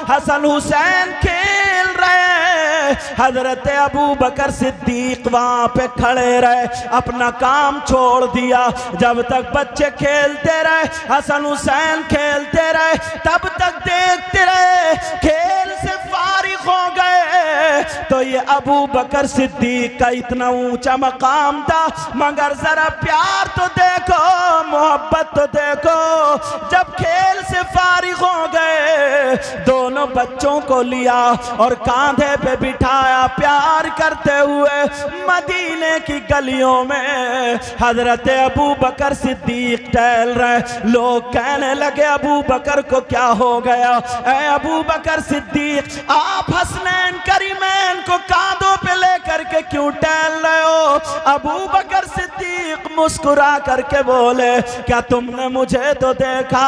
हसन हुसैन खेल रहे, हजरत अबू बकर सिद्दीक वहां पे खड़े रहे, अपना काम छोड़ दिया। जब तक बच्चे खेलते रहे, हसन हुसैन खेलते रहे, तब तक देखते रहे। खेल से फारिग हो गए तो ये अबू बकर सिद्दीक का इतना ऊंचा मकाम था, मगर जरा प्यार तो देखो, मोहब्बत तो देखो। जब खेल से फारिग हो गए, दोनों बच्चों को लिया और कांधे पे बिठाया, प्यार करते हुए मदीने की गलियों में हजरत अबू बकर सिद्दीक टहल रहे। लोग कहने लगे अबू बकर को क्या हो गया? ऐ अबू बकर सिद्दीक, आप हसनैन करीमैन को कांधों पे लेकर के क्यों टहल रहे हो? अबू बकर सिद्दीक मुस्कुरा करके बोले, क्या तुमने मुझे तो देखा,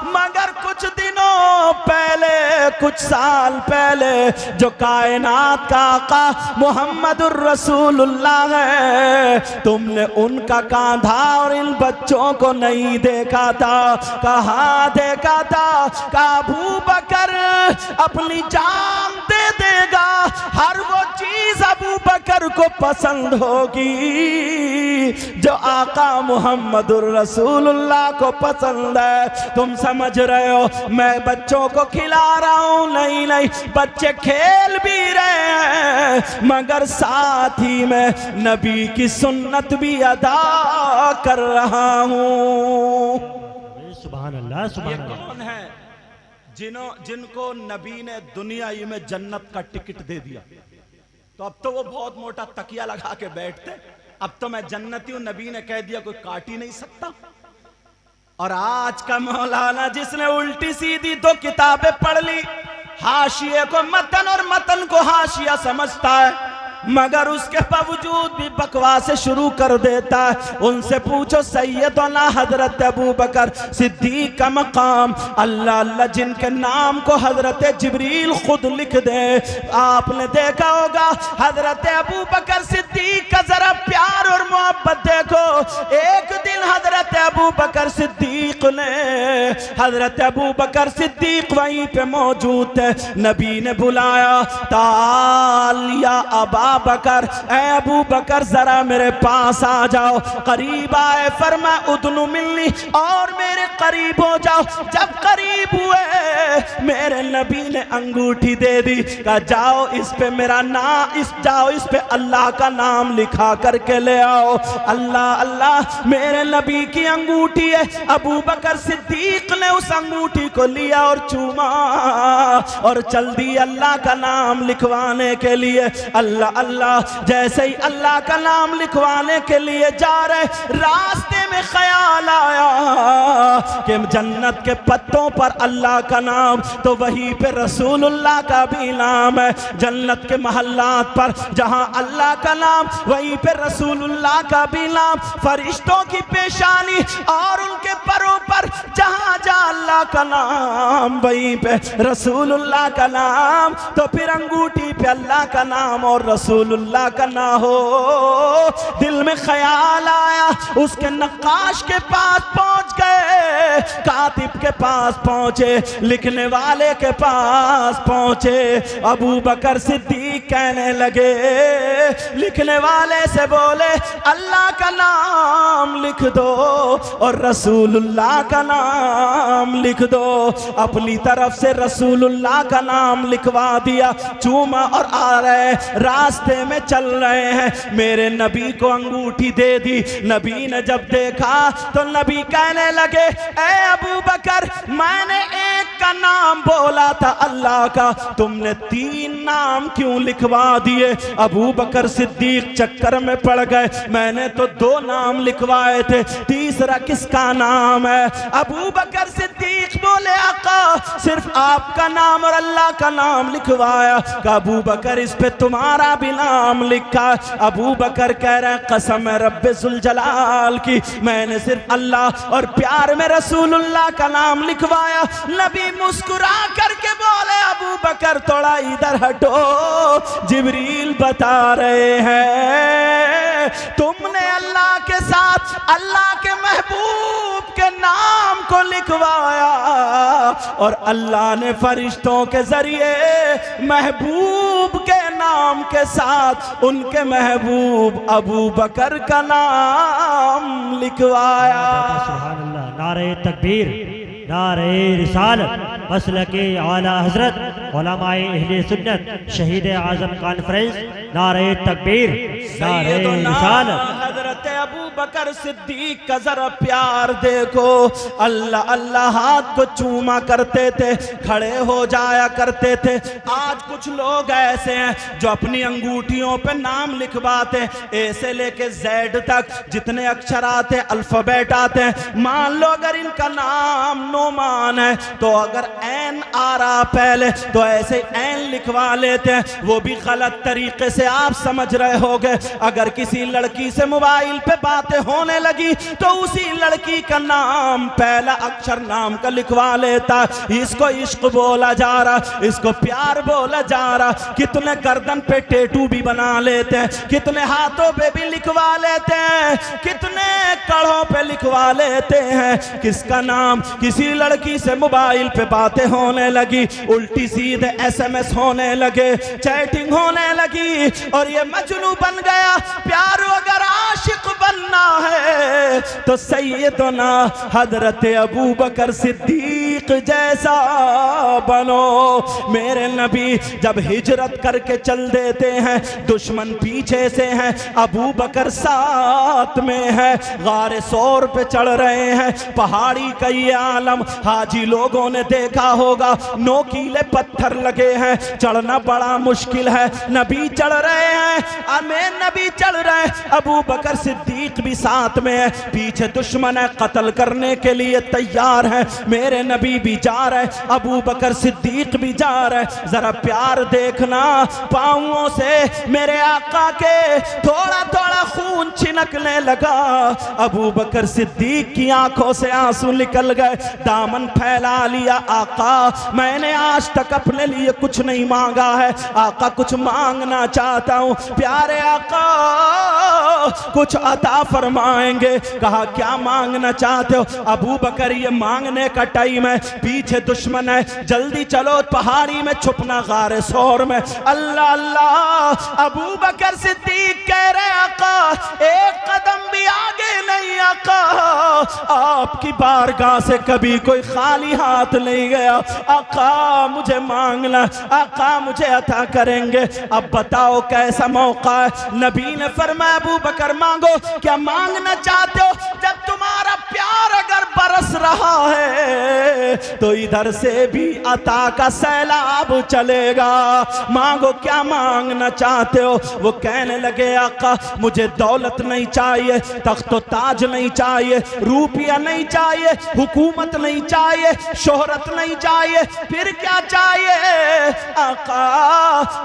मगर कुछ दिनों पहले, कुछ साल पहले जो कायनात का आका मुहम्मदुर रसूलुल्लाह है, तुमने उनका कांधा और इन बच्चों को नहीं देखा था। कहाँ देखा था? कहा अबू बकर अपनी जान दे देगा, हर वो चीज अबू बकर को पसंद होगी जो आका मुहम्मदुर रसूलुल्लाह को पसंद है। तुम समझ रहे हो मैं बच्चों को खिला रहा हूं? नहीं नहीं, बच्चे खेल भी रहे हैं, मगर साथ ही में नबी की सुन्नत भी अदा कर रहा हूं। सुभान अल्लाह, सुभान ये अल्लाह। कौन है जिनको नबी ने दुनिया ही में जन्नत का टिकट दे दिया? तो अब तो वो बहुत मोटा तकिया लगा के बैठते, अब तो मैं जन्नती हूं, नबी ने कह दिया, कोई काट ही नहीं सकता। और आज का मौलाना जिसने उल्टी सीधी दो किताबें पढ़ ली, हाशिए को मतन और मतन को हाशिया समझता है, मगर उसके बावजूद भी बकवास शुरू कर देता है। उनसे पूछो सैयदना हजरत अबू बकर सिद्दीक का मकाम, अल्लाह अल्लाह जिनके नाम को हजरत जिब्रील खुद लिख दे। आपने देखा होगा हजरत अबू बकर सिद्दीक का जरा प्यार और मोहब्बत देखो। एक दिन हजरत अबू बकर सिद्दीक ने, हजरत अबू बकर सिद्दीक वहीं पे मौजूद थे, नबी ने बुलाया, ताल या अबा बकर, ऐ अबू बकर जरा मेरे पास आ जाओ। करीब आए, फरमा उदनु मिलनी, और मेरे करीब हो जाओ। जब करीब हुए मेरे नबी ने अंगूठी दे दी, कहा जाओ इस पे मेरा नाम, जाओ इस पे अल्लाह का नाम लिखा करके ले आओ। अल्लाह अल्लाह मेरे नबी की अंगूठी है। अबू बकर सिद्दीक ने उस अंगूठी को लिया और चूमा और चल दी अल्लाह का नाम लिखवाने के लिए। अल्लाह अल्लाह, जैसे ही अल्लाह का नाम लिखवाने के लिए जा रहे, रास्ते में ख्याल आया कि जन्नत के पत्तों पर अल्लाह का नाम, तो वहीं पे रसूलुल्लाह का भी नाम है। जन्नत के महल्लात पर जहां अल्लाह का नाम, वहीं पे रसूलुल्लाह का भी नाम। फरिश्तों की पेशानी और उनके परों पर जहां जहां अल्लाह का नाम, वहीं पे रसूलुल्लाह का नाम। तो फिर अंगूठी पे अल्लाह का नाम और रसूलुल्लाह का ना हो। दिल में ख्याल आया, उसके नक्काश के पास पहुंच गए, कातिब के पास पहुंचे, लिखने वाले के पास पहुंचे। अबू बकर सिद्दीक कहने लगे, लिखने वाले से बोले अल्लाह का नाम लिख दो और रसूलुल्लाह का नाम लिख दो। अपनी तरफ से रसूलुल्लाह का नाम लिखवा दिया, चूमा और आ रहे, रास्ते में चल रहे हैं, मेरे नबी को अंगूठी दे दी। नबी ने जब देखा तो नबी कहने लगे, ऐ अबू बकर, मैंने एक का नाम बोला था अल्लाह का, तुमने 3 नाम क्यों लिखवा दिए? अबू बकर सिद्दीक चक्कर में पड़ गए, मैंने तो 2 नाम लिखवाए थे, तीसरा किसका नाम है? अबू बकर सिद्दीक बोले, आका सिर्फ आपका नाम और अल्लाह का नाम लिखवाया। अबू बकर इस पे तुम्हारा भी नाम लिखा। अबू बकर कह रहे हैं, कसम है रब्बे जुल जलाल की, मैंने सिर्फ अल्लाह और प्यार में रसूलुल्लाह का नाम लिखवाया। नबी मुस्कुरा करके बोले, अबू बकर बकर थोड़ा इधर हटो, जिब्रील बता रहे हैं तुमने अल्लाह के साथ अल्लाह के महबूब के नाम को लिखवाया और अल्लाह ने फरिश्तों के जरिए महबूब के नाम के साथ उनके महबूब अबू बकर का नाम लिखवाया। सुभान अल्लाह। नारे तकबीर, नारे रिसालत, मसलके आला हजरत उलमाए अहले सुन्नत शहीद आजम कॉन्फ्रेंस, नारे तकबीर, नारे रिसालत। हजरत अबू बकर सिद्दीक का जरा प्यार देखो, अल्लाह अल्लाह हाथ को चूमा करते थे, खड़े हो जाया करते थे। आज कुछ लोग ऐसे हैं जो अपनी अंगूठियों पे नाम लिखवाते, ए से लेके जेड तक जितने अक्षर आते अल्फाबेट आते हैं। मान लो अगर इनका नाम नोमान है तो अगर एन आ रहा पहले तो ऐसे एन लिखवा लेते हैं, वो भी गलत तरीके से आप समझ रहे होगे। अगर किसी लड़की से मोबाइल पे बातें होने लगी तो उसी लड़की का नाम पहला अक्षर नाम का लिखवा लेता। इसको इश्क बोला जा रहा, इसको प्यार बोला जा रहा। कितने गर्दन पे टेटू भी बना लेते हैं, कितने हाथों पे भी लिखवा लेते हैं, कितने कड़ों पे लिखवा लेते हैं। किसका नाम? किसी लड़की से मोबाइल पे बातें होने लगी, उल्टी सीधे एसएमएस होने लगे, चैटिंग होने लगी और ये मजनू बन गया। प्यार अगर आशिक बनना है तो सैयदना हजरत अबू बकर सिद्दीक जैसा बनो। मेरे नबी जब हिजरत करके चल देते हैं, दुश्मन पीछे से हैं, अबू बकर साथ में है, गारे सौर पे चढ़ रहे हैं, पहाड़ी का ये आलम हाजी लोगों ने देखा होगा, नोकीले पत्थर लगे हैं, चढ़ना बड़ा मुश्किल है। नबी चढ़ रहे हैं, अमीर नबी चढ़ रहे हैं, अबू बकर सिद्दीक भी साथ में है, पीछे दुश्मन है, कत्ल करने के लिए तैयार है। मेरे नबी भी जा रहे, अबू बकर सिद्दीक भी जा रहे। जरा प्यार देखना, पांवों से मेरे आका के थोड़ा थोड़ा खून छिनकने लगा। अबू बकर सिद्दीक की आंखों से आंसू निकल गए, दामन फैला लिया। आका मैंने आज तक अपने लिए कुछ नहीं मांगा है, आका कुछ मांगना चाहता हूं। प्यारे आका कुछ अता फरमाएंगे। कहा क्या मांगना चाहते हो? अबू बकर ये मांगने का टाइम है, पीछे दुश्मन है, जल्दी चलो पहाड़ी में छुपना, गारे सौर में। अल्लाह अल्लाह। अबू बकर सिद्दीक कह रहे आका एक कदम भी आगे नहीं, आका आपकी बारगाह से कभी कोई खाली हाथ नहीं गया। आका मुझे मांगना, आका मुझे अता करेंगे। अब बताओ कैसा मौका है? नबी ने फरमाया अबू बकर मांगो। क्या मांगना चाहते हो? जब तुम्हारा प्यार अगर बरस रहा है तो इधर से भी अता का सैलाब चलेगा। मांगो क्या मांगना चाहते हो? वो कहने लगे आका मुझे दौलत नहीं चाहिए, तख्त ताज नहीं चाहिए, रुपया नहीं चाहिए, हुकूमत नहीं चाहिए, शोहरत नहीं चाहिए, फिर क्या चाहिए? आका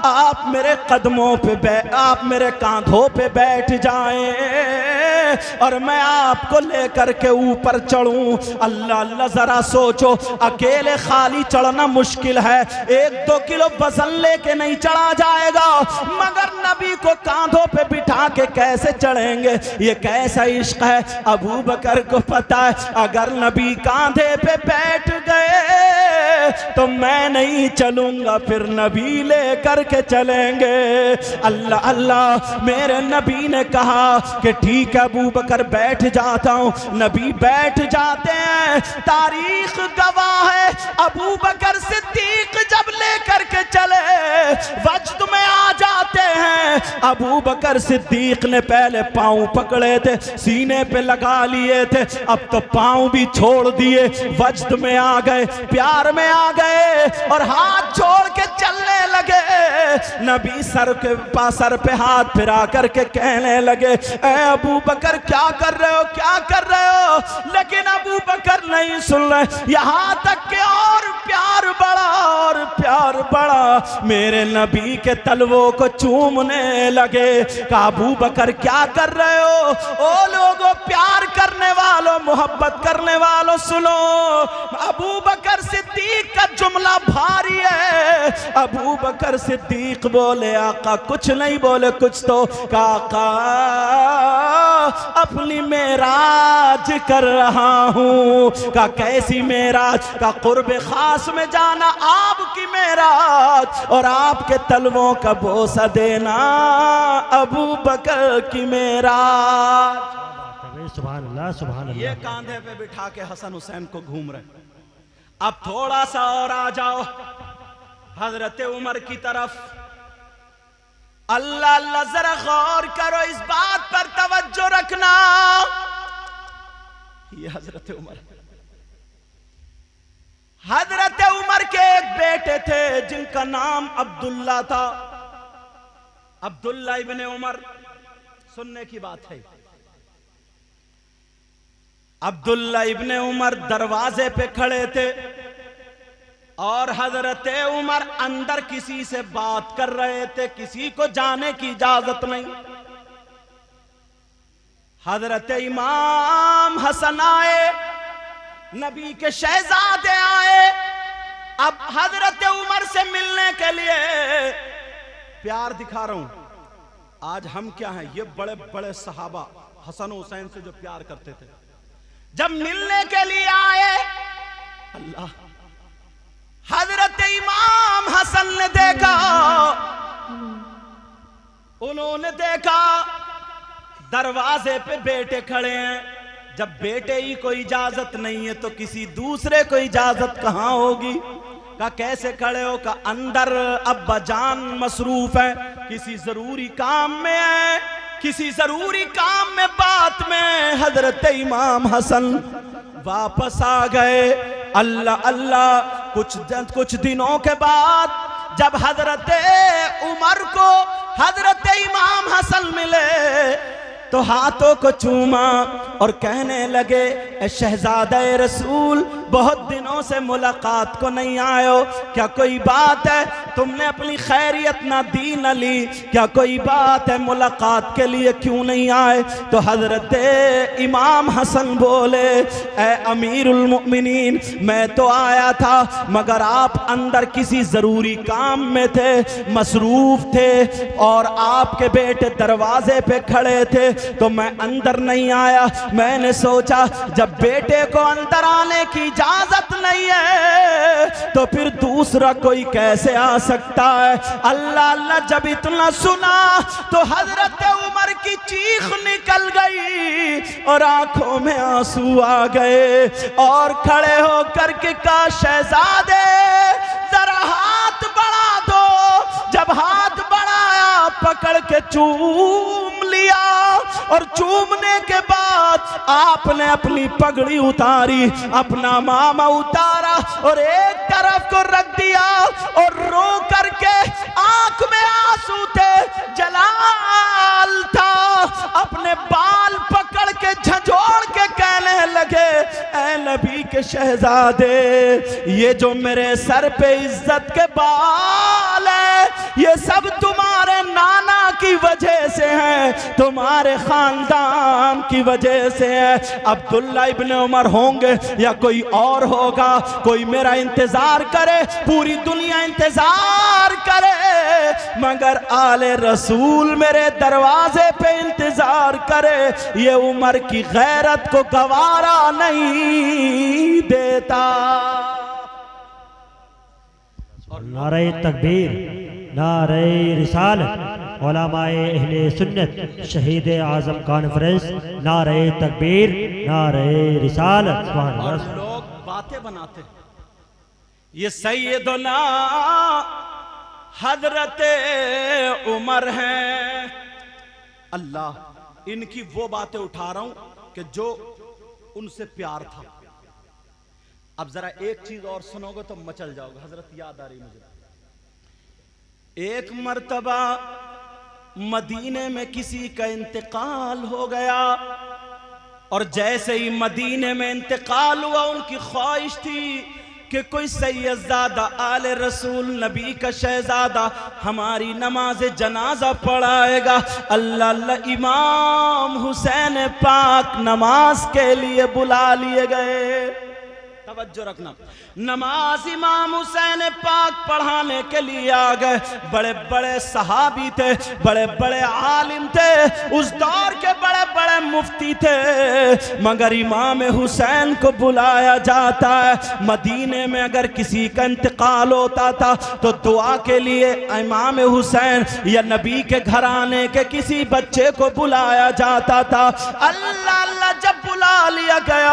आप मेरे कदमों पे आप मेरे कांधों पे बैठ जाएं और मैं आपको लेकर के ऊपर चढ़ूं। अल्लाह अल्लाह। जरा सोचो, अकेले खाली चढ़ना मुश्किल है, 1-2 किलो वजन लेके नहीं चढ़ा जाएगा, मगर नबी को कांधों पे बिठा के कैसे चढ़ेंगे? ये कैसा इश्क है? अबू बकर को पता है अगर नबी कांधे पे बैठ गए तो मैं नहीं चलूंगा, फिर नबी लेकर के चलेंगे। अल्लाह अल्लाह। मेरे नबी ने कहा कि ठीक है अबू बकर बैठ जाता हूं। नबी बैठ जाते हैं। तारीख गवाह है अबू बकर सिद्दीक जब लेकर के चले वजद में आ जाते हैं। अबू बकर सिद्दीक ने पहले पांव पकड़े थे, सीने पे लगा लिए थे, अब तो पांव भी छोड़ दिए, वजद में आ गए, प्यार में आ गए और हाथ छोड़ के चलने लगे। नबी सर पे हाथ फिरा करके कहने लगे ए अबू बकर क्या कर रहे हो, क्या कर रहे हो? लेकिन अबू बकर नहीं सुन रहे, यहां तक के और प्यार बढ़ा और प्यार बढ़ा। मेरे नबी के तलवों को चूमने लगे। अबू बकर क्या कर रहे हो? ओ लोगों, प्यार करने वालों, मोहब्बत करने वालों सुनो, अबू बकर सिद्दीक का जुमला भारी है। अबू बकर सिद्दीक बोले आका कुछ नहीं, बोले कुछ तो। काका अपनी मेराज कर रहा हूँ। का कैसी मेराज? का कुर्ब खास में जाना, आपकी मेराज और आपके तलवों का बोसा देना, अबू बकर की मेराज। सुभान अल्लाह, सुभान अल्लाह। ये कांधे पे बिठा के हसन हुसैन को घूम रहे। अब थोड़ा सा और आ जाओ हजरत उमर की तरफ। अल्लाह अल्लाह, जरा गौर करो, इस बात पर तवज्जो रखना। ये हजरत उमर, हजरत उमर के एक बेटे थे जिनका नाम अब्दुल्ला था। अब्दुल्ला इब्ने उमर, सुनने की बात है। अब्दुल्ला इब्ने उमर दरवाजे पे खड़े थे और हजरत उमर अंदर किसी से बात कर रहे थे, किसी को जाने की इजाजत नहीं। हजरत इमाम हसन आए, नबी के शहजादे आए। अब हजरत उमर से मिलने के लिए प्यार दिखा रहा हूं। आज हम क्या हैं, ये बड़े बड़े सहाबा हसन हुसैन से जो प्यार करते थे, जब मिलने के लिए आए, अल्लाह, हजरत इमाम हसन ने देखा, उन्होंने देखा दरवाजे पे बेटे खड़े हैं। जब बेटे ही को इजाजत नहीं है तो किसी दूसरे को इजाजत कहां होगी? का कैसे खड़े हो? का अंदर अब्बा जान मसरूफ है, किसी जरूरी काम में है, किसी जरूरी काम में, बात में। हजरत इमाम हसन वापस आ गए। अल्लाह अल्लाह, कुछ दिनों के बाद जब हजरत उमर को हजरत इमाम हसन मिले तो हाथों को चूमा और कहने लगे, ए शहजादे रसूल, बहुत दिनों से मुलाकात को नहीं आए हो, क्या कोई बात है? तुमने अपनी खैरियत ना दी न ली, क्या कोई बात है? मुलाकात के लिए क्यों नहीं आए? तो हजरत इमाम हसन बोले, ए अमीरुल मुमिनीन, मैं तो आया था मगर आप अंदर किसी जरूरी काम में थे, मसरूफ थे और आपके बेटे दरवाजे पे खड़े थे तो मैं अंदर नहीं आया। मैंने सोचा जब बेटे को अंदर आने की इजाजत नहीं है तो फिर दूसरा कोई कैसे आ सकता है? अल्लाह अल्लाह, जब इतना सुना तो हजरत उमर की चीख निकल गई और आंखों में आंसू आ गए और खड़े होकर के कहा, शहजादे जरा हाथ बढ़ा दो। जब हाथ बढ़ाया, पकड़ के चूम लिया और चूमने के बाद आपने अपनी पगड़ी उतारी, अपना मामा उतारा और एक तरफ को रख दिया और रो करके, आंख में आंसू थे, जलाल था, अपने बाल पकड़ के झंझोड़ के कहने लगे, ऐ नबी के शहजादे, ये जो मेरे सर पे इज्जत के बाल है ये सब तुम्हारे नाना की वजह से है, तुम्हारे खानदान की वजह से है। अब्दुल्ला इब्ने उमर होंगे या कोई और होगा, कोई मेरा इंतजार करे, पूरी दुनिया इंतजार करे मगर आले रसूल मेरे दरवाजे पे इंतजार करे, ये उमर की गैरत को गवारा नहीं देता। नारे तकबीर, नारे रिसालत, उलमाए अहले सुन्नत, शहीद आजम कॉन्फ्रेंस, नारे तकबीर, नारे रिसालत। और लोग बातें बनाते हैं, ये सैयदना हजरत उमर हैं। अल्लाह, इनकी वो बातें उठा रहा हूं कि जो उनसे प्यार था। अब जरा एक चीज और सुनोगे तो मचल जाओगे। हजरत याद आ रही मुझे, एक मर्तबा मदीने में किसी का इंतकाल हो गया और जैसे ही मदीने में इंतकाल हुआ, उनकी ख्वाहिश थी कि कोई सैयदजादा आले रसूल नबी का शहजादा हमारी नमाज जनाजा पढ़ाएगा। अल्लाह अल्लाह, इमाम हुसैन पाक नमाज के लिए बुला लिए गए। तवज्जो रखना। नमाज इमाम हुसैन पाक पढ़ाने के लिए आ गए। बड़े बड़े सहाबी थे, बड़े बड़े आलिम थे, उस दौर के बड़े बड़े मुफ्ती थे, मगर इमाम हुसैन को बुलाया जाता है। मदीने में अगर किसी का इंतकाल होता था तो दुआ के लिए इमाम हुसैन या नबी के घराने के किसी बच्चे को बुलाया जाता था। अल्लाह अल्लाह जब बुला लिया गया,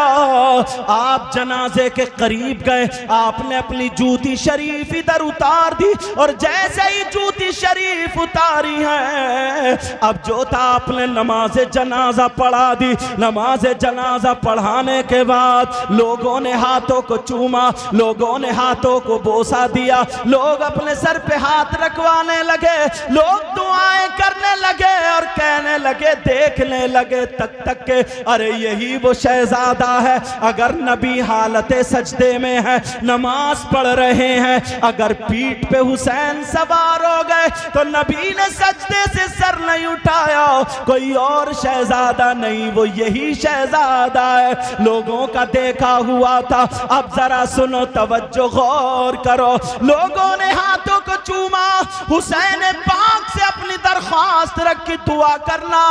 आप जनाजे के करीब गए, आपने अपनी जूती शरीफ इधर उतार दी, और जैसे ही जूती शरीफ उतारी है, अब जो था आपने नमाज जनाजा पढ़ा दी। नमाज जनाजा पढ़ाने के बाद लोगों ने हाथों को चूमा, लोगों ने हाथों को बोसा दिया, लोग अपने सर पे हाथ रखवाने लगे, लोग दुआएं करने लगे और कहने लगे, देखने लगे तक के, अरे यही वो शहजादा है। अगर नबी हालत सजदे में है, नमाज पढ़ रहे हैं, अगर पीठ पे हुसैन सवार हो गए तो नबी ने सजदे से सर नहीं उठाया, कोई और शहजादा नहीं, वो यही शहजादा है, लोगों का देखा हुआ था। अब जरा सुनो, तवज्जो गौर करो। लोगों ने हाथों को चूमा, हुसैन पाक से अपनी दरख्वास्त रखी, दुआ करना,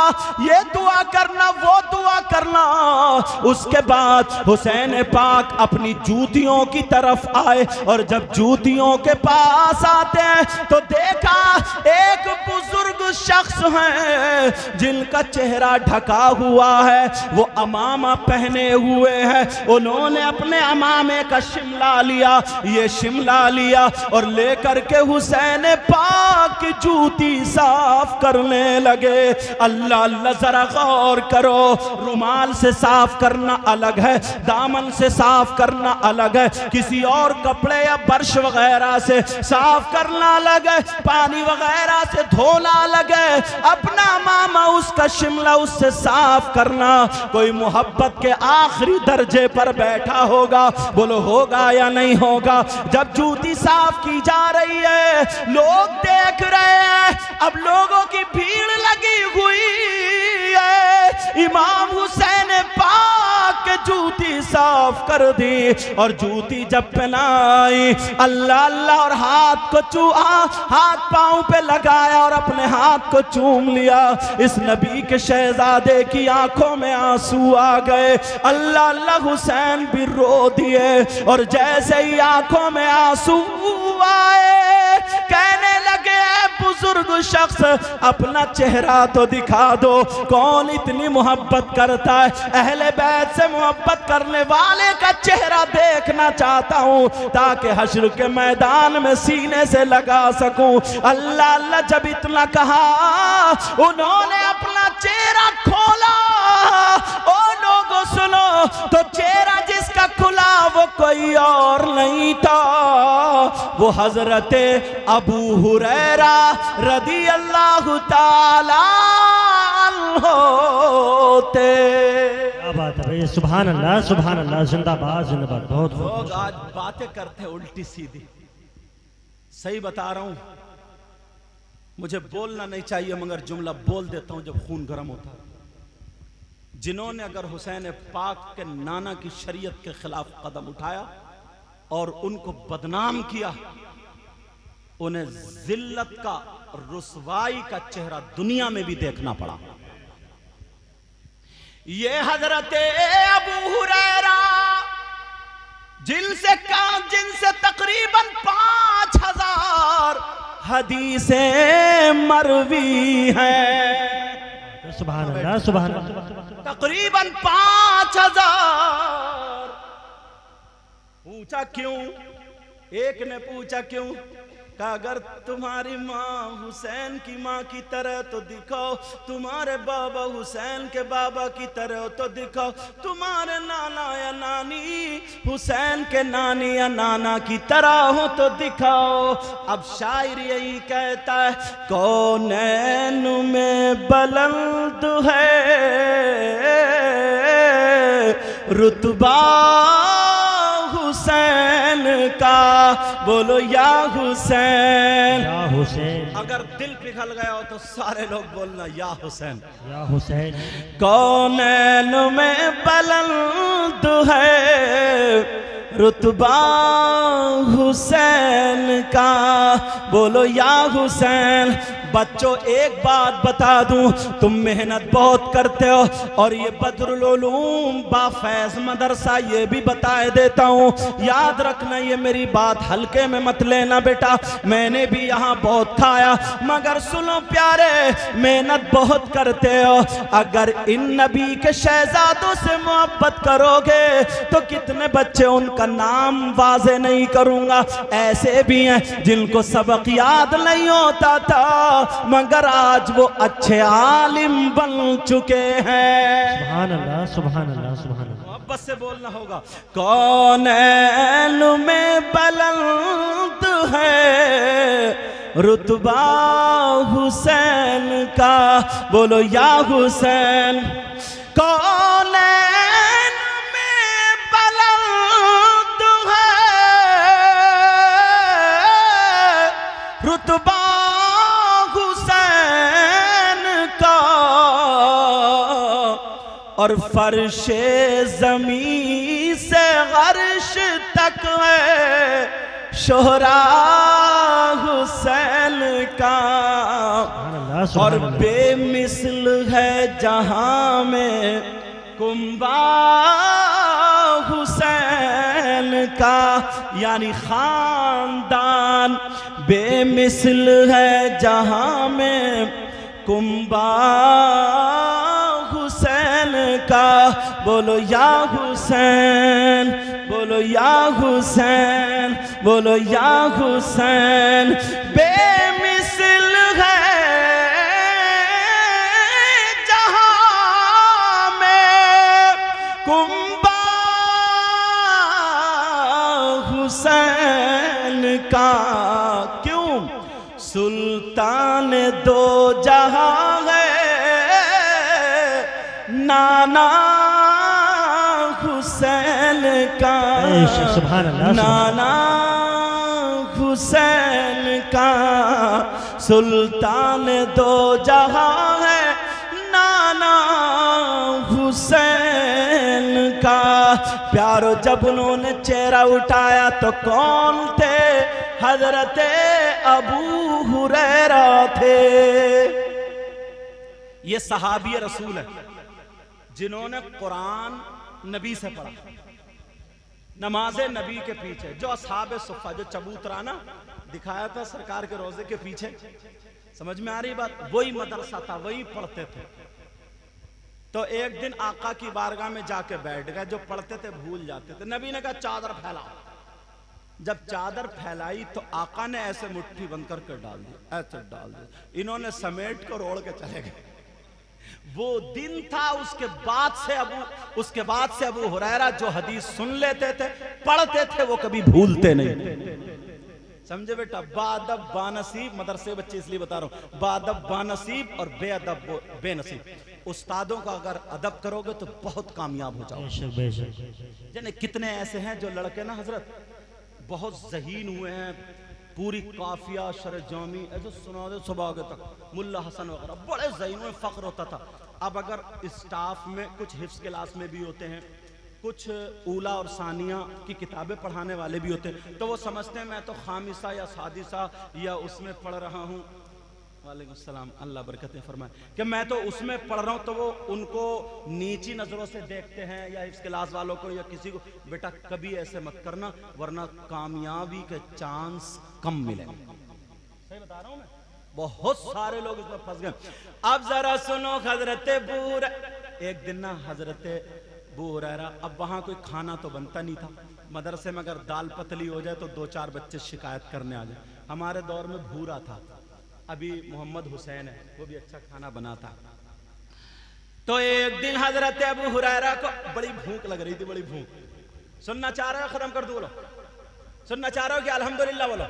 ये दुआ करना, वो दुआ करना। उसके बाद हुसैन पाक अपनी जूतियों की तरफ आए, और जब जूतियों के पास आते हैं तो देखा एक बुजुर्ग शख्स है जिनका चेहरा ढका हुआ है, वो अमामा पहने हुए हैं। उन्होंने अपने अमामे का शिमला लिया, ये शिमला लिया और लेकर के हुसैन पाक की जूती साफ करने लगे। अल्लाह अल्लाह, जरा गौर करो, रुमाल से साफ करना अलग है, दामन से साफ करना अलग है, किसी और कपड़े या बर्श वगैरह से साफ करना अलग है, पानी वगैरह से धोना अलग है, अपना मामा उसका शिमला उससे साफ करना। कोई मोहब्बत के आखिरी दर्जे पर बैठा होगा, बोलो होगा या नहीं होगा। जब जूती साफ की जा रही है, लोग देख रहे हैं, अब लोगों की भीड़ लगी हुई है। इमाम हुसैन पाक जूती साफ कर दी, और जूती जब पहनाई, अल्लाह अल्लाह, और हाथ को हाथ पांव पे लगाया और अपने हाथ को चूम लिया। इस नबी के शहजादे की आंखों में आंसू आ गए। अल्लाह अल्लाह, हुसैन भी रो दिए, और जैसे ही आंखों में आंसू आए, कहने लगे, बुजुर्ग शख्स अपना चेहरा तो दिखा दो, कौन इतनी मोहब्बत करता है, अहले बैत से मोहब्बत करने वाले का चेहरा देखना चाहता हूं, ताकि हश्र के मैदान में सीने से लगा सकूं। अल्लाह अल्लाह, जब इतना कहा, उन्होंने अपना चेहरा खोला। ओ लोगों सुनो, तो चेहरा जिसका खुला वो कोई और नहीं था, वो हजरत अबू हुरैरा रदी अल्लाह ताला होते। क्या बात है भाई, सुभान अल्लाह, सुभान अल्लाह, जिंदाबाद जिंदाबाद। बहुत लोग आज बातें करते हैं उल्टी सीधी, सही बता रहा हूं, मुझे बोलना नहीं चाहिए मगर जुमला बोल देता हूं जब खून गर्म होता है। जिन्होंने अगर हुसैन पाक के नाना की शरीयत के खिलाफ कदम उठाया और उनको बदनाम किया, उन्हें जिल्लत का, रुसवाई का चेहरा दुनिया में भी देखना पड़ा। ये हजरत अबू हुरैरा जिनसे तकरीबन 5000 हदीसें मरवी हैं। सुभान अल्लाह, सुभान अल्लाह। तकरीबन 5000। पूछा क्यों? एक ने पूछा क्यों? कहा अगर तुम्हारी माँ हुसैन की माँ की तरह तो दिखाओ, तुम्हारे बाबा हुसैन के बाबा की तरह तो दिखाओ, तुम्हारे नाना या नानी हुसैन के नानी या नाना की तरह हो तो दिखाओ। अब शायर यही कहता है, कौनैन में बुलंद है रुतबा हुसैन का, बोलो या हुसैन, या हुसैन। अगर दिल पिघल गया हो तो सारे लोग बोलना या हुसैन, या हुसैन। कौनैन में बुलंद है रुतबा हुसैन का, बोलो या हुसैन। बच्चों एक बात बता दूं, तुम मेहनत बहुत करते हो और ये बदरुल उलूम बाफैज मदरसा ये भी बताए देता हूँ, याद रखना ये मेरी बात हल्के में मत लेना बेटा। मैंने भी यहाँ बहुत खाया, मगर सुनो प्यारे, मेहनत बहुत करते हो। अगर इन नबी के शहजादों से मोहब्बत करोगे तो कितने बच्चे, उनका नाम वाजे नहीं करूंगा, ऐसे भी हैं जिनको सबक याद नहीं होता था मगर आज वो अच्छे आलिम बन चुके हैं। सुभान अल्लाह, सुभान अल्लाह, सुभान अल्लाह। मोहब्बत से बोलना होगा। कौनैन में बुलंद है रुतबा हुसैन का, बोलो या हुसैन। कौनैन में बुलंद है रुतबा और फर्शे ज़मीं से अर्श तक है शोहरा हुसैन का। और बेमिसल है जहां में कुंबा हुसैन का, यानी खानदान बेमिसल है जहां में कुंबा हुसैन का, बोलो या हुसैन, बोलो या हुसैन, बोलो या हुसैन। बेमिसल है जहां में कुंबा हुसैन का। क्यों? सुल्तान दो जहां है नाना हुसैन का, सुभान अल्लाह, नाना हुसैन का। सुल्तान दो जहां है नाना हुसैन का। प्यारो जब उन्होंने चेहरा उठाया तो कौन थे? हजरत अबू हुरैरा थे। ये सहाबी रसूल है जिन्होंने कुरान नबी से पढ़ा, नमाज़े नबी के पीछे। जो असहाबे सुफ़ा, जो चबूतराना दिखाया था सरकार के रोजे के पीछे, समझ में आ रही बात? वही मदरसा था, वही पढ़ते थे। तो एक दिन आका की बारगाह में जाके बैठ गए, जो पढ़ते थे भूल जाते थे। नबी ने कहा चादर फैलाओ। जब चादर फैलाई तो आका ने ऐसे मुट्ठी बंद करके डाल दी, ऐसे डाल दी। इन्होंने समेट कर ओढ़ के चले गए। वो दिन था। उसके बाद से अबू हुरैरा जो हदीस सुन लेते थे, पढ़ते थे, वो कभी भूलते नहीं। समझे बेटा? बादब बानसीब, मदरसे बच्चे इसलिए बता रहा हूं, बादब बानसीब और बेअदब बेनसीब। उस्तादों का अगर अदब करोगे तो बहुत कामयाब हो जाओगे। जाने कितने ऐसे हैं जो लड़के ना हजरत बहुत ज़हीन हुए हैं, पूरी काफिया शरजामी ऐसे सुना दे सुबह के तक, मुल्ला हसन वगैरह बड़े ज़हीन में फ़ख्र होता था। अब अगर स्टाफ में कुछ हिफ्ज़ क्लास में भी होते हैं, कुछ ऊला और सानिया की किताबें पढ़ाने वाले भी होते हैं, तो वो समझते हैं मैं तो खामिसा या सादिसा या उसमें पढ़ रहा हूँ, वालेकुम सलाम, अल्लाह बरकतें फरमाए, कि मैं तो उसमें पढ़ रहा हूँ। तो वो उनको नीची नज़रों से देखते हैं, या इस क्लास वालों को या किसी को। बेटा कभी ऐसे मत करना, वरना कामयाबी के चांस कम मिलेंगे। सही बता रहा हूँ मैं, बहुत सारे लोग इसमें फंस गए। अब जरा सुनो, हजरत एक दिन ना हजरत अबू हुरैरा, अब वहाँ कोई खाना तो बनता नहीं था। मदरसे में अगर दाल पतली हो जाए तो 2-4 बच्चे शिकायत करने आ जाए। हमारे दौर में भूरा था, अभी मोहम्मद हुसैन है, वो भी अच्छा खाना बनाता। तो एक दिन हजरत अबू हुरैरा को बड़ी भूख लग रही थी, बड़ी भूख। सुनना चाह रहे हो? खत्म कर दो, बोलो। सुनना चाह रहे हो कि अल्हम्दुलिल्लाह बोलो।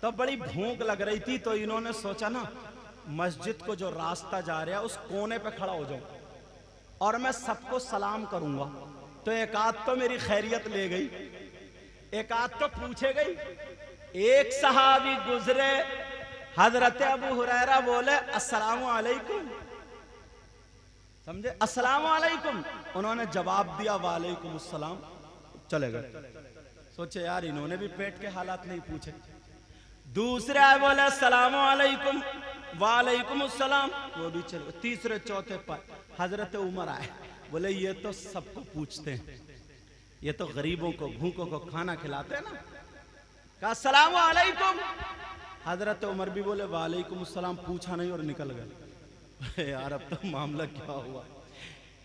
तो बड़ी भूख लग रही थी, तो इन्होंने सोचा ना मस्जिद को जो रास्ता जा रहा है उस कोने पे खड़ा हो जाऊं और मैं सबको सलाम करूंगा। तो एक आध तो मेरी खैरियत ले गई, एक आध तो पूछे गई। एक सहाबी गुजरे, हजरत अबू हुरैरा बोले अस्सलामु अलैकुम, समझे? अस्सलामु अलैकुम। उन्होंने जवाब दिया वालेकुम अस्सलाम। चले गए। सोचे यार इन्होंने भी पेट के हालात नहीं पूछे। दूसरे आए बोले सलाम अलैकुम, वालेकुम अस्सलाम, वो भी चले। तीसरे चौथे पर हजरत उमर आए, बोले ये तो सबको पूछते हैं, ये तो गरीबों को भूखों को खाना खिलाते हैं ना। कहा सलाम अलैकुम। हजरत उमर भी बोले वालेकुम अस्सलाम, पूछा नहीं और निकल गए। यार अब तो मामला क्या हुआ।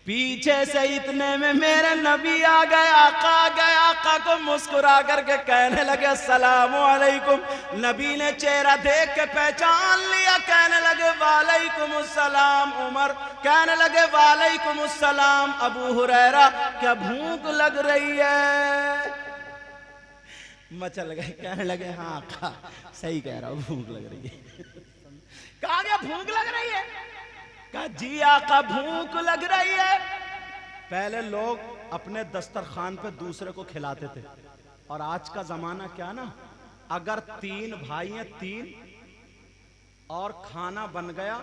पीछे से इतने में मेरे नबी आ गए, आका आ गए। आका को मुस्कुरा करके कहने लगे सलाम अलैकुम। नबी ने चेहरा देख के पहचान लिया, कहने लगे वालेकुम अस्सलाम। उमर कहने लगे वालेकुम अस्सलाम। अबू हुरैरा क्या भूख लग रही है? मचल गए, कहने लगे हाँ आका सही कह रहा हूं, भूख लग रही है। कहा गया भूख लग रही है? कहा जी आका भूख लग रही है। पहले लोग अपने दस्तरखान पे दूसरे को खिलाते थे, और आज का जमाना क्या ना, अगर 3 भाई हैं 3 और खाना बन गया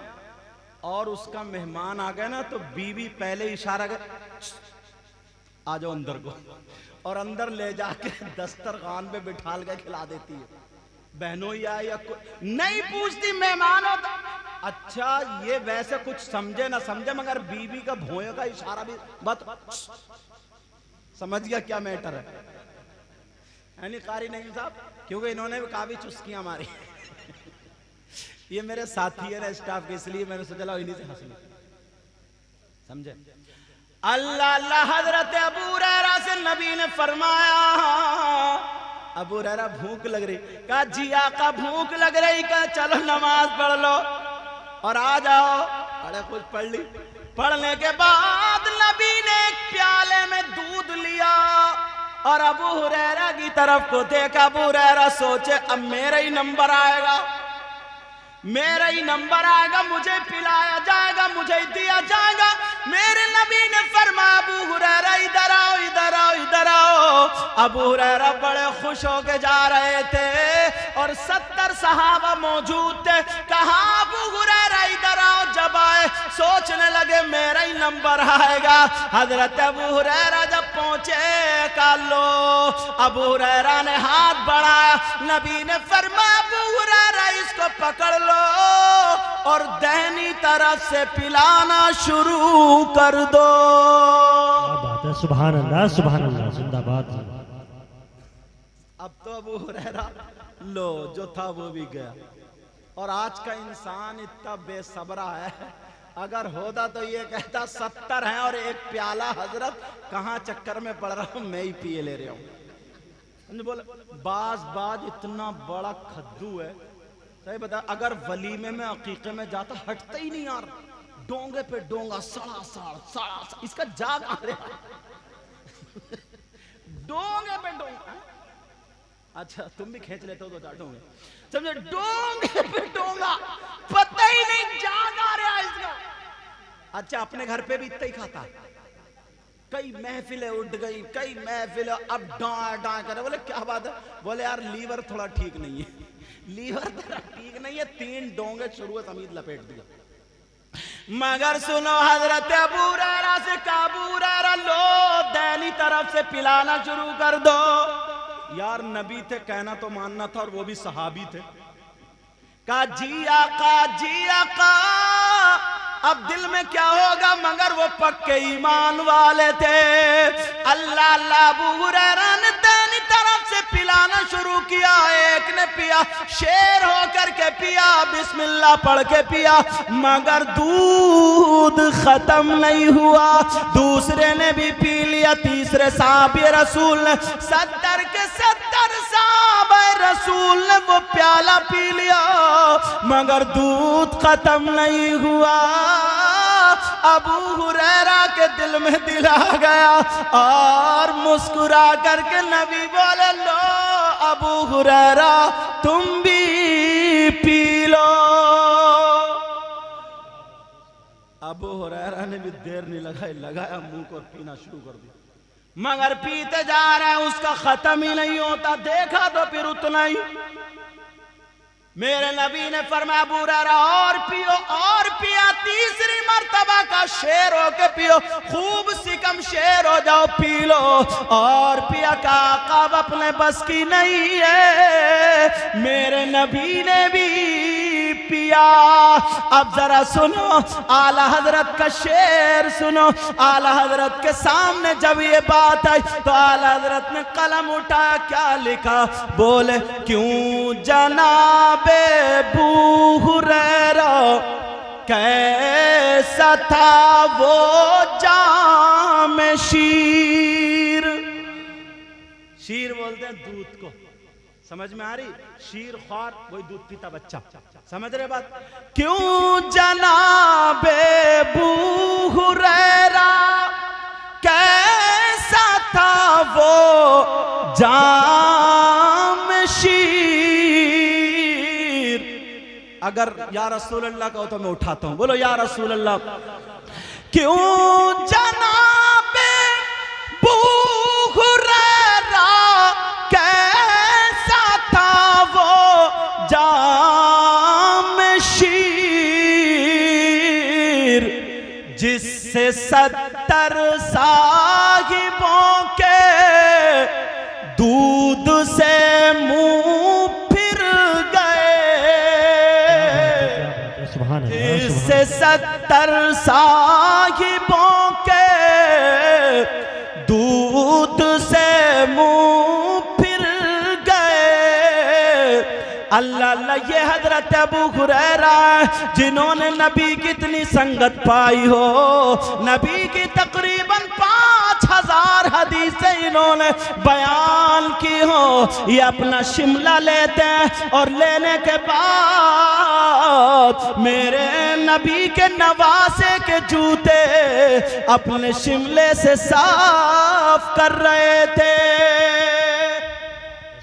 और उसका मेहमान आ गया ना, तो बीवी पहले इशारा कर आ जाओ अंदर को, और अंदर ले जाके दस्तरखान पे बिठाल के खिला देती है। बहनों या नहीं पूछती मेहमान होता। अच्छा ये वैसे कुछ समझे ना समझे, मगर बीवी का भोंय का इशारा भी बत समझ गया क्या मैटर है। यानी कारी नहीं साहब, क्योंकि इन्होंने भी काफी चुस्कियां मारी। ये मेरे साथी है ना स्टाफ के, इसलिए मैंने सोचा इन्हीं से हंस ली, समझे। अल्लाह अल्लाह। हजरत अबू हुरैरा से नबी ने फरमाया अबू हुरैरा भूख लग रही। कहा जी आका भूख लग रही। कहा चलो नमाज पढ़ लो और आ जाओ। अरे कुछ पढ़ ली। पढ़ने के बाद नबी ने एक प्याले में दूध लिया और अबू हुरैरा की तरफ को देखा। अबू हुरैरा सोचे अब मेरा ही नंबर आएगा, मेरा ही नंबर आएगा, मुझे पिलाया जाएगा, मुझे दिया जाएगा। मेरे नबी ने फरमाया अबू हुरैरा इधर आओ, इधर आओ, इधर आओ। अबू हुरैरा बड़े खुश होके जा रहे थे और 70 सहाबा मौजूद थे। कहा अबू हुरैरा इधर आओ। जब आए सोचने लगे मेरा ही नंबर आएगा। हजरत अबू हुरैरा जब पहुंचे कहा लो। अबू हुरैरा ने हाथ बढ़ाया, नबी ने फरमाया अबू हुरैरा इसको पकड़ लो और दाहिनी तरफ से पिलाना शुरू कर दो। क्या बात है, सुभान अल्लाह, सुभान अल्लाह, जिंदाबाद। अब तो अबू हुरैरा लो जो था वो भी गया। और आज का इंसान इतना बेसब्रा है, अगर होता तो ये कहता 70 हैं और एक प्याला, हजरत कहाँ चक्कर में पड़ रहा हूं, मैं ही पिए ले रहा हूं। बोले बाज इतना बड़ा खद्दू है, सही बता। अगर वलीमे में अकीके में जाता हटता ही नहीं यार, डोंगे पे डोंगा, सड़ा सड़ा इसका जाग आ रहा। डोंगे पे डोंगा। अच्छा तुम भी खींच लेते हो तो डोंगे, समझे। डोंगे पे डोंगा, पता ही नहीं जाग आ रहा इसका। अच्छा अपने घर पे भी इतना ही खाता। कई महफिलें उठ गई, कई महफिलें अब डां करे। बोले क्या बात है? बोले यार लीवर थोड़ा ठीक नहीं है। लीवर तेरा ठीक नहीं है, 3 डोंगे शुरू समीत लपेट दिया। मगर सुनो हजरत अबू हुरैरा से काबू हुरैरा लो दाहिनी तरफ से पिलाना शुरू कर दो। यार नबी थे, कहना तो मानना था, और वो भी सहाबी थे। कहा जी आका, जी आका। अब दिल में क्या होगा, मगर वो पक्के ईमान वाले थे। अल्लाह अल्लाह। अबू हुरैरा ने दाहिनी तरफ से पिलाना शुरू किया। एक ने पिया, शेर होकर के पिया, बिस्मिल्लाह पढ़ के पिया, मगर दूध खत्म नहीं हुआ। दूसरे ने भी पी लिया, तीसरे साहबे रसूल ने 70 के 70 साहबे रसूल ने वो प्याला पी लिया, मगर दूध खत्म नहीं हुआ। अबू हुरैरा के दिल में दिल आ गया और मुस्कुरा करके नबी बोले लो अबू हुरैरा तुम भी पी लो। अबू हुरैरा ने भी देर नहीं लगाया मुंह को, पीना शुरू कर दिया। मगर पीते जा रहा है, उसका खत्म ही नहीं होता। देखा तो फिर उतना ही, मेरे नबी ने फरमाया अबू हुरैरा और पियो और पिया, तीसरी मर्तबा का शेर हो के पियो, खूब सिकम शेर हो जाओ, पी लो और पिया का आका अब अपने बस की नहीं है। मेरे नबी ने भी पिया। अब जरा सुनो आला हजरत का शेर सुनो। आला हजरत के सामने जब ये बात आई तो आला हजरत ने कलम उठाया, क्या लिखा? बोले क्यों जनाबे अबू हुरैरा कैसा था वो जाम शीर। शीर बोलते हैं दूध को, समझ में आ रही? शीर ख्वार वही दूध पीता बच्चा, समझ रहे बात? क्यों जनाबे अबू हुरैरा कैसा था वो जाम शीर। अगर या रसूल अल्लाह कहो तो मैं उठाता हूं, बोलो या रसूल अल्लाह। क्यों जनाबे अबू हुरैरा कैसा था वो जाम शीर, जिससे 70 साहिबों के दूध से मुंह फिर गए, जिससे 70 साहिबों के दूध से मुंह फिर गए। अल्लाह अल्लाह, ये हजरत अबू हुरैरा जिन्होंने नबी की इतनी संगत पाई हो, नबी की तकरीबन 5000 हदीसें इन्होंने बयान की हो। ये अपना शिमला लेते हैं और लेने के बाद मेरे नबी के नवासे के जूते अपने शिमले से साफ कर रहे थे।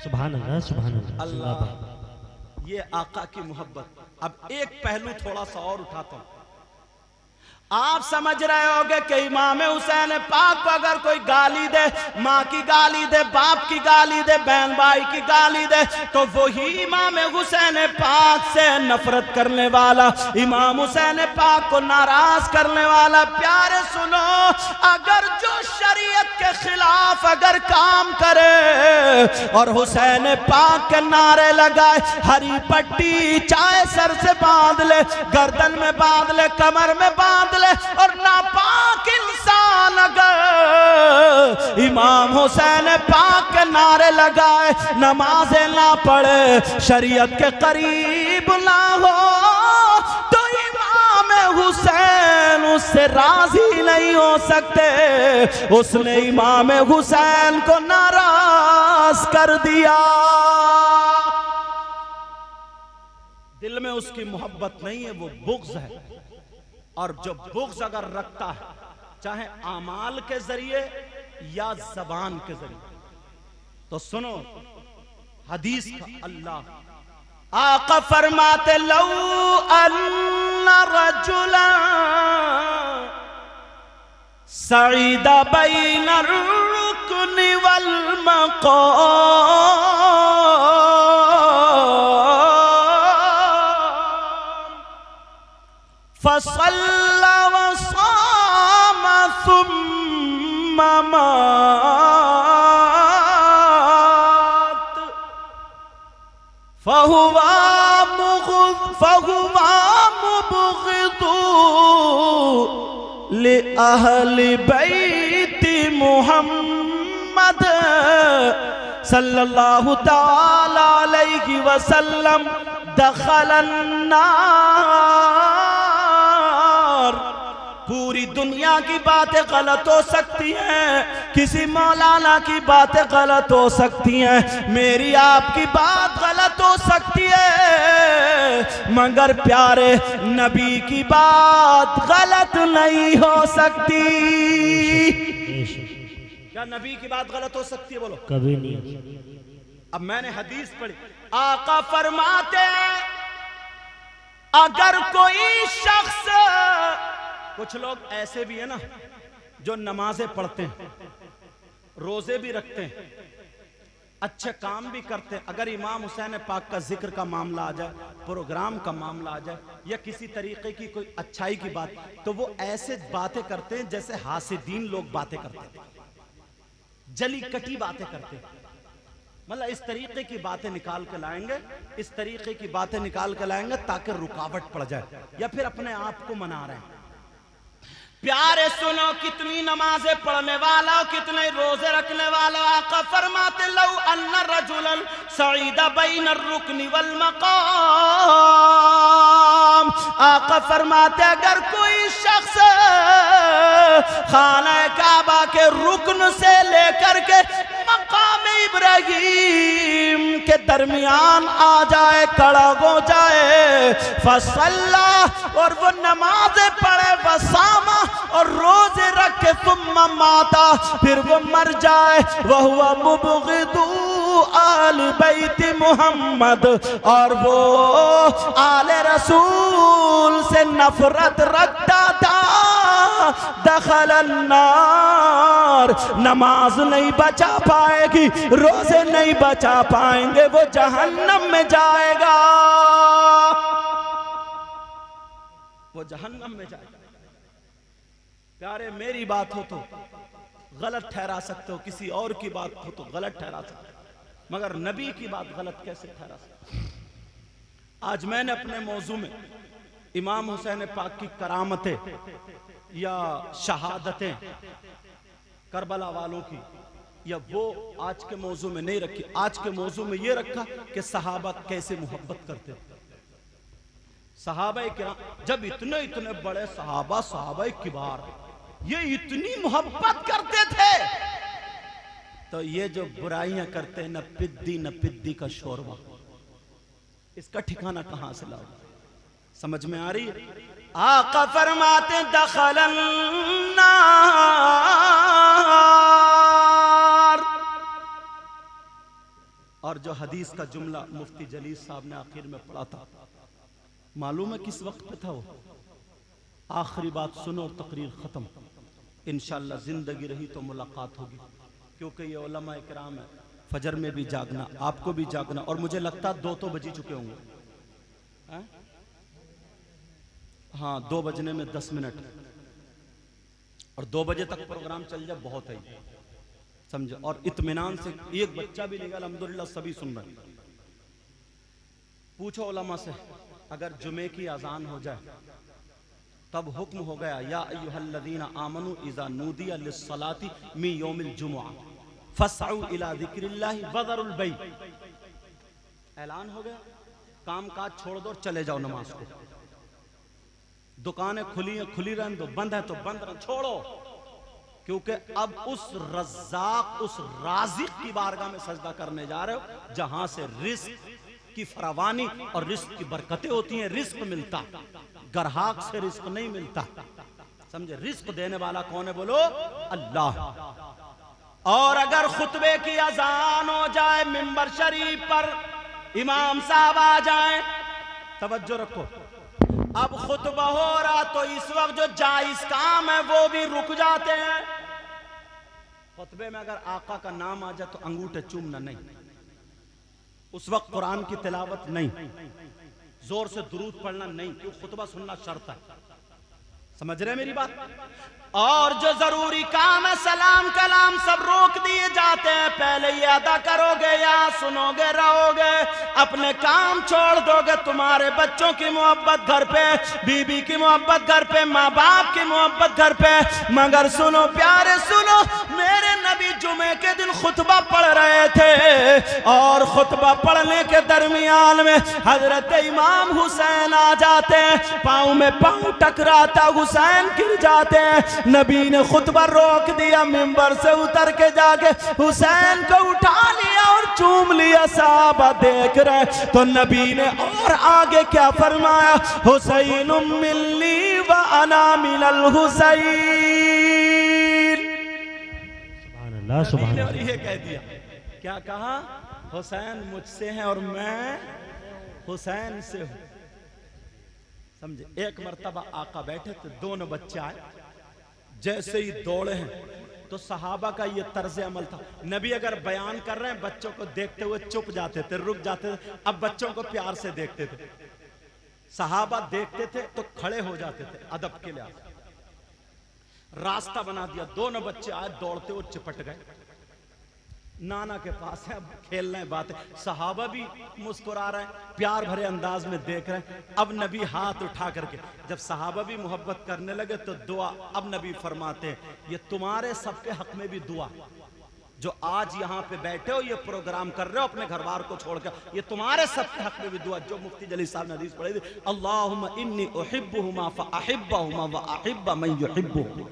सुभान अल्लाह, सुभान अल्लाह। ये आका की मोहब्बत। अब एक पहलू थोड़ा सा और उठाता हूं। आप समझ रहे होंगे कि इमाम हुसैन पाक को अगर कोई गाली दे, माँ की गाली दे, बाप की गाली दे, बहन भाई की गाली दे, तो वही इमाम हुसैन पाक से नफरत करने वाला, इमाम हुसैन पाक को नाराज करने वाला। प्यारे सुनो, अगर जो शरीयत के खिलाफ अगर काम करे और हुसैन पाक के नारे लगाए, हरी पट्टी चाहे सर से बांध ले, गर्दन में बांध ले, कमर में बांध ले, और नापाक इंसान अगर इमाम हुसैन पाक के नारे लगाए, नमाजें ना पढ़े, शरीयत के करीब ना हो, तो इमाम हुसैन उससे राजी नहीं हो सकते। उसने इमाम हुसैन को नाराज कर दिया। दिल में उसकी मोहब्बत नहीं है, वो बुग़्ज़ है। और जो बुग़्ज़ अगर रखता है, चाहे आमाल के जरिए या जबान के जरिए, तो सुनो हदीस का। अल्लाह आका फरमाते, लौ अन्ना रजुला सईदा बैन रुकन वल फसल्ला वसाम सुम्म मात फहुवा मुबग़िदु लि अहलि बैति मुहम्मद सल्लल्लाहु ताला अलैहि वसल्लम दखलन नार। पूरी दुनिया की बातें गलत हो सकती हैं, किसी मौलाना की बातें गलत हो सकती हैं, मेरी आपकी बात गलत हो सकती है, मगर प्यारे नबी की बात गलत नहीं हो सकती। क्या नबी की बात गलत हो सकती है? बोलो कभी नहीं। अब मैंने हदीस पढ़ी, आका फरमाते अगर कोई शख्स, कुछ लोग ऐसे भी है ना जो नमाजें पढ़ते हैं, रोजे भी रखते हैं, अच्छे काम भी करते हैं। अगर इमाम हुसैन पाक का जिक्र का मामला आ जाए, प्रोग्राम का मामला आ जाए, या किसी तरीके की कोई अच्छाई की बात, तो वो ऐसे बातें करते हैं जैसे हासिदीन लोग बातें करते हैं, जली कटी बातें करते हैं। मतलब इस तरीके की बातें निकाल के लाएंगे, इस तरीके की बातें निकाल के लाएंगे ताकि रुकावट पड़ जाए, या फिर अपने आप को मना रहे हैं। प्यारे सुनो, कितनी नमाजें पढ़ने वाला, कितने रोजे रखने वाला, आका फरमाते लौ अन्ना रजुलन सईदा बैन रुकनी वल मकाम। आका फरमाते अगर कोई शख्स खाना काबा के रुकन से लेकर के मकाम इब्राहिम के दरमियान आ जाए, खड़ा हो जाए, फसल्ला, और वो नमाजें पढ़े, वसामा, और रोजे रखे, तुम माता, फिर वो मर जाए, वह हुआ मुबगिदु आल बैत मोहम्मद, और वो आले रसूल से नफरत रखता था, दखल अन्नार, नमाज नहीं बचा पाएगी, रोजे नहीं बचा पाएंगे, वो जहन्नम में जाएगा, वो जहन्नम में जाएगा। प्यारे, मेरी बात हो तो गलत ठहरा सकते हो, किसी और की बात हो तो गलत ठहरा सकते हो, मगर नबी की बात गलत कैसे ठहरा सकते हो? आज मैंने अपने मौजू में इमाम हुसैन पाक की करामतें या शहादतें करबला वालों की, या वो आज के मौजू में नहीं रखी। आज के मौजू में ये रखा कि सहाबा कैसे मोहब्बत करते थे। सहाबा किराम, जब इतने इतने बड़े सहाबा, सहाबा किबार, ये इतनी मोहब्बत करते थे, तो ये जो बुराइयां करते हैं, न पिद्दी का शोरबा, इसका ठिकाना कहां से लाओ? समझ में आ रही है? आका फरमाते दखलन नार। और जो हदीस का जुमला मुफ्ती जलील साहब ने आखिर में पढ़ा था, मालूम है किस वक्त पे था वो? आखिरी बात सुनो और तकरीर खत्म। इंशाअल्लाह जिंदगी रही तो मुलाकात होगी, क्योंकि ये उलमा इकराम है। फजर में भी जागना, आपको भी जागना, और मुझे लगता 2 तो बज ही चुके होंगे। हाँ, 2 बजने में 10 मिनट, और 2 बजे तक प्रोग्राम चल जाए बहुत है, समझो। और इत्मीनान से, एक बच्चा भी नहीं गया, अल्हम्दुलिल्लाह सभी सुन रहे हैं। पूछो उलमा से, अगर जुमे की अजान हो जाए तब हुक्म हो गया, या अय्युहल्लज़ीना आमनू इज़ा नूदिया लिस्सलाति मिन यौमिल जुमुआ फस्अू इला ज़िक्रिल्लाहि वज़रुल बै। ऐलान हो गया, काम काज छोड़ दो और चले जाओ नमाज को। दुकानें खुली हैं, खुली रहने दो, बंद है तो बंद रहने, छोड़ो, क्योंकि अब उस रज़्ज़ाक़, उस राज़िक़ की बारगाह में सजदा करने जा रहे हो, जहां से रिस्क की फरावानी और रिस्क की बरकतें होती हैं। रिस्क मिलता, ग्राहक से रिस्क नहीं मिलता, समझे? रिस्क देने वाला कौन है? बोलो अल्लाह। और अगर खुतबे की अजान हो जाए, मिंबर शरीफ पर इमाम साहब आ जाए, तवज्जो रखो, अब खुतबा हो रहा तो इस वक्त जो जायज काम है वो भी रुक जाते हैं। खुतबे में अगर आका का नाम आ जाए तो अंगूठे चूमना नहीं, उस वक्त कुरान की तिलावत नहीं, जोर से दुरूद पढ़ना नहीं, क्योंकि खुतबा सुनना शर्त है। समझ रहे मेरी बात? और जो जरूरी काम है, सलाम कलाम सब रोक दिए जाते हैं। पहले ये अदा करोगे या सुनोगे रहोगे, अपने काम छोड़ दोगे। तुम्हारे बच्चों की मोहब्बत घर पे, बीबी की मोहब्बत घर पे, माँ बाप की मोहब्बत घर पे। मगर सुनो प्यारे सुनो, मेरे नबी जुमे के दिन खुतबा पढ़ रहे थे और खुतबा पढ़ने के दरमियान में हजरत इमाम हुसैन आ जाते हैं। पाँव में पाँव टकराता, हुसैन गिर जाते हैं। नबी ने खुतबा रोक दिया, मिंबर से उतर के जाके हुसैन को उठा लिया और चूम लिया। साहबा देख रहे तो नबी ने और आगे क्या फरमाया, हुसैन मिन्नी व अना मिनल हुसैन। सुभान अल्लाह। और ये कह दिया, क्या कहा? हुसैन मुझसे है और मैं हुसैन से हूं। समझे? एक मर्तबा आका बैठे तो दोनों बच्चे आए, जैसे ही दौड़े हैं तो सहाबा का ये तर्ज अमल था। नबी अगर बयान कर रहे हैं बच्चों को देखते हुए चुप जाते थे, रुक जाते थे। अब बच्चों को प्यार से देखते थे। सहाबा देखते थे तो खड़े हो जाते थे अदब के लिए। रास्ता बना दिया, दोनों बच्चे आए दौड़ते हुए चिपट गए। नाना के पास है, अब खेल रहे हैं, बातें। सहाबा भी मुस्कुरा रहे हैं, प्यार भरे अंदाज में देख रहे हैं। अब नबी हाथ उठा करके, जब सहाबा भी मोहब्बत करने लगे तो दुआ। अब नबी फरमाते हैं ये तुम्हारे सबके हक में भी दुआ, जो आज यहाँ पे बैठे हो, ये प्रोग्राम कर रहे हो अपने घर बार को छोड़कर, ये तुम्हारे सबके हक में भी दुआ। जो मुफ्ती जलील साहब ने हदीस पढ़ी थी, अल्लाहुम्मा इन्नी उहिब्बुहुमा फअहिब्बहुमा व अहिब्ब मन युहिब्बुहुमा।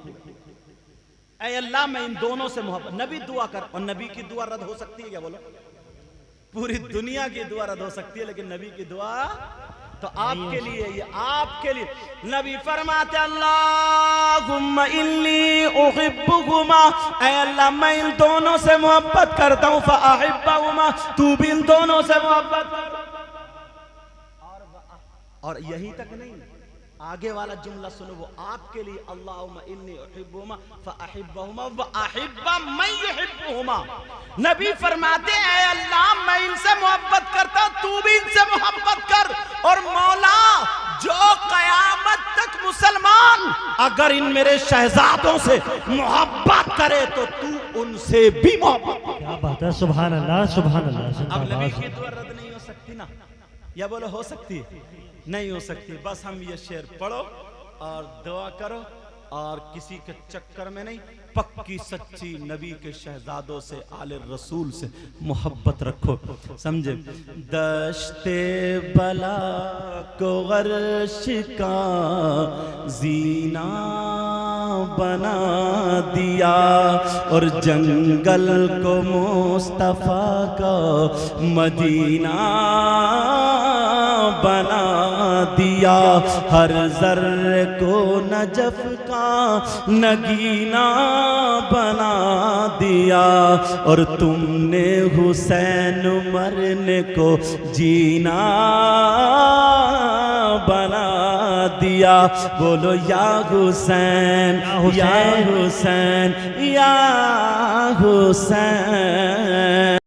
ऐ अल्लाह मैं इन दोनों से मोहब्बत। नबी दुआ कर, और नबी की दुआ रद्द हो सकती है क्या? बोलो, पूरी दुनिया की दुआ रद्द हो सकती है, लेकिन नबी की दुआ तो आपके लिए, ये आपके लिए। नबी फरमाते अल्लाहुम्मा इन्नी उहिब्बुहुमा, ऐ अल्लाह मैं इन दोनों से मोहब्बत करता हूं, फअहिब्बहुमा, तू भी इन दोनों से मोहब्बत कर। और यही तक नहीं, आगे वाला जुमला सुनो, वो आपके लिए। अल्लाहुम्मा इन्नी उहिब्बुहुमा फअहिब्बहुमा व अहिब्ब मन युहिब्बुहुमा। नबी फरमाते हैं अल्लाह मैं इनसे मोहब्बत करता हूं, तू भी इनसे मोहब्बत कर। और मौला जो कयामत तक मुसलमान अगर इन मेरे शहजादों से मोहब्बत करे तो तू उनसे भी मोहब्बत। क्या बात है, सुभान अल्लाह, सुभान अल्लाह। अब नबी की दुआ रद्द नहीं हो सकती ना? या बोलो हो सकती है? नहीं हो सकती। बस हम ये शेर पढ़ो और दुआ करो, और किसी के चक्कर में नहीं, पक्की सच्ची नबी के शहजादों से, आले रसूल से मोहब्बत रखो, समझे। दश्ते बला को गर्श का जीना बना दिया, और जंगल को मुस्तफा का मदीना बना दिया, हर जर्रे को नजफ का नगीना बना दिया, और तुमने हुसैन मरने को जीना बना दिया। बोलो या हुसैन, या हुसैन, या हुसैन।